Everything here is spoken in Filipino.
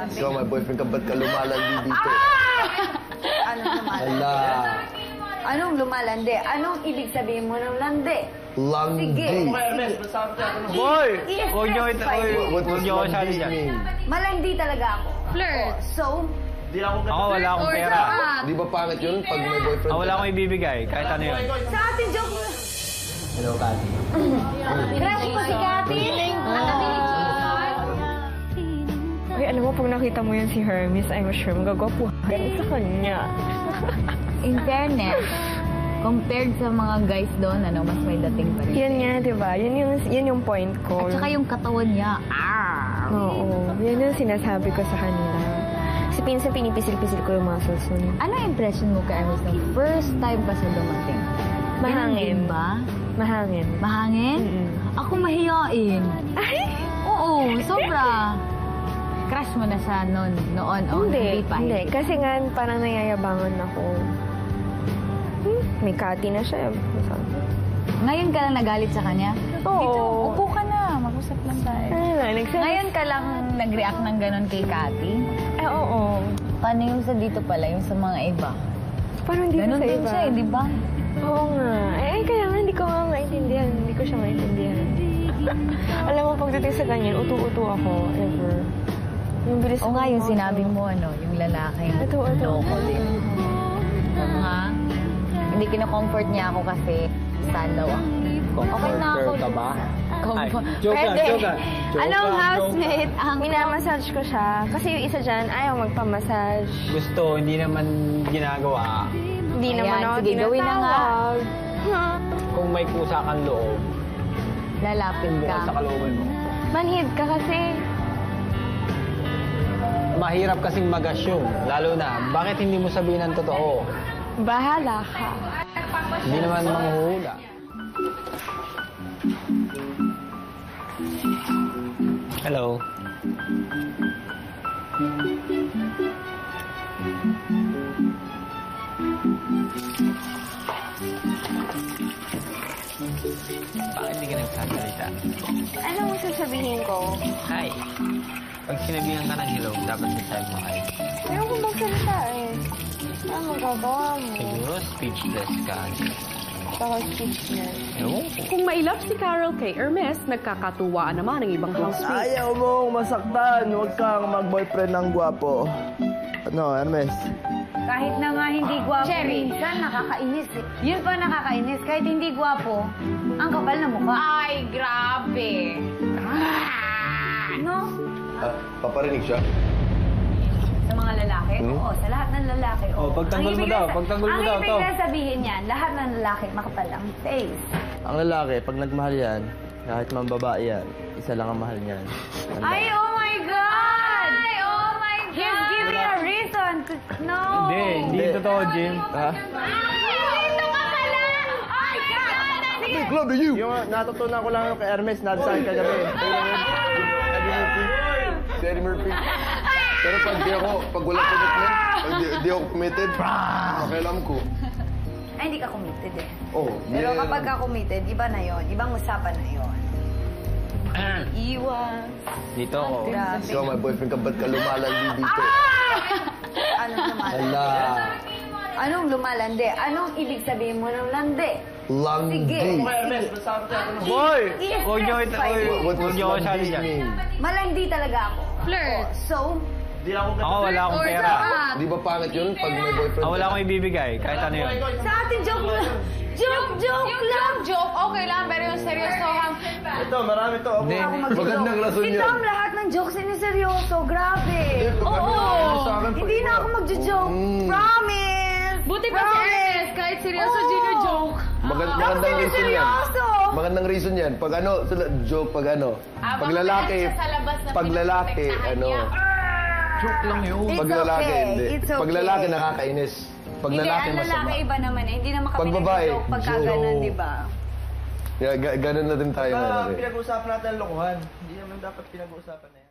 sinabi. Ikaw, my boyfriend ka, ba't ka lumalandi dito? Anong lumalandi? Hala. Anong lumalandi? Anong ibig sabihin mo ng landi? Landi. Sige. Boy! If Huwag niyo What was landi dyan. mean? malandi talaga ako. Flirt. So, Ako wala akong pera. Di ba pangit yun pag may boyfriend Wala ka? akong ibibigay, kahit ano yun. sa ating joke mo. Hello, Kati. Crush mo si Cathy? Uy, alam mo, pag nakita mo yan si Hermes, I'm sure magagwapuhan sa kanya. In fairness, compared sa mga guys doon, ano, mas may dating pa rin. Yan nga, di ba? Yan yung point ko. At saka yung katawan niya. Oo, yan yung sinasabi ko sa kanila. Si Pinsan, pinipisil-pisil ko yung muscles nun. Ano impression mo kay Hermes nung first time pa siya dumating? Mahangin. Ganun ba? Mahangin. Mahangin? Ako mahiyain. Ay! Oo, sobra. Crush mo na siya noon o hindi pa? Hindi. Kasi nga, parang nayayabangan ako. May Cathy na siya. Ngayon ka lang nagalit sa kanya? Oo. Dito, upo ka na. Mag-usap lang tayo. Ngayon ka lang nag-react ng ganon kay Cathy? Oo. Paano yung sa dito pala, yung sa mga iba? Parang hindi Ganon sa din iba. siya, di ba? Oo nga. Kaya nga, hindi ko nga maintindihan. Hindi ko siya maintindihan. Alam mo, pagdating sa ganyan, utu-utu ako. Ever. Yung bilis O nga, yung sinabi mo, ano, yung lalaki. Ito. Loko din. Ha? Hindi kino-comfort niya ako kasi sad daw ako. Okay na ako. Comforter ka ba? Joke lang, joke lang. Anong housemate? Minamassage ko siya. Kasi yung isa dyan, ayaw magpamassage. Gusto, hindi naman ginagawa. Hindi Ayan, naman ako sige, gawin na nga. tinatawag. Kung may kusa kang loob, Lalapit bukas sa ka. kalooban mo. Manhid ka kasi. Mahirap kasing mag-assume. Lalo na, bakit hindi mo sabihin ang totoo? Bahala ka. Hindi naman manghuhula. Hello. Bakit hindi ka nagsasalita? Anong sasabihin ko? Hi. Pag sinabihan ka ng hello, dapat sasabi mo hi. Ayaw ko magsalita eh. Ano magagawa mo? Siguro speechless ka. Baka speechless. Ewan ko. Kung mailap si Carol kay Hermes, nagkakatuwaan naman ang ibang housemate. Ayaw mong masaktan. Huwag kang mag-boyfriend ng gwapo. Ano, Hermes? Kahit na nga hindi gwapo, minsan nakakainis eh. Yun pa nakakainis, kahit hindi gwapo, ang kapal na mukha. Ay, grabe. No? Paparinig siya? Sa mga lalaki? Oo, sa lahat ng lalaki. Oh, pagtanggol mo daw, pagtanggol mo daw, Ang ibig na sabihin yan, lahat ng lalaki makapal ang face. Ang lalaki, pag nagmahal yan, kahit man babae yan, isa lang ang mahal niyan. Ay, oh my God! Ay, oh my God! He's giving a reason to... No! Hindi totoo, Jim. Ha? Dito ka pala! Oh my God! Sige! Love you! Yung natutunan ko lang yung kay Hermes, nadesign kagabi. Eddie Murphy. Si Eddie Murphy. Pero pag wala commitment, pag di ako committed, pakialam ko. Ay, hindi ka committed eh. Oh, Pero yeah. kapag ka committed, iba na yon, ibang usapan na yon. Iwas. Dito ako. Grabe. Ikaw, my boyfriend ka, ba't ka lumalandi dito? Anong lumalandi? Hala. Anong lumalandi? Anong ibig sabihin mo ng landi? Landi. Sige. Boy! If Huwag niyo What was Huwag niyo ako sali landi dyan. mean? malandi talaga ako. Flirt. So, Ako wala akong pera. Di ba pangit yun pag may boyfriend Wala ka? akong ibibigay, kahit ano yun. sa ating joke mo, joke lang! Joke, okay lang, pero yung seryosohan. Ito, marami to. Hindi. Ako mag-joke. Magandang rason Si yan. Tom, lahat ng jokes seryoso. Grabe. Sa akin, Hindi na ako mag-joke. Promise. Buti pa si Ernest, kahit seryoso, gino-joke. Magandang Kasi reason yan. seryoso. Magandang reason yan. Pag ano, joke, pag ano. Pag lalaki, pag lalaki, ano. Joke lang yun. It's Pag lalaki, okay. hindi. It's Pag okay. lalaki, nakakainis. Pag Hindi, lalaki, ang masama. lalaki iba naman eh. Hindi naman kami Pag babae, nag-joke pagka joke. ganun, di ba? Yeah, ganun na din tayo. Baka ngayon, eh. pinag-uusapan natin ang lokohan. Hindi naman dapat pinag-uusapan na yan.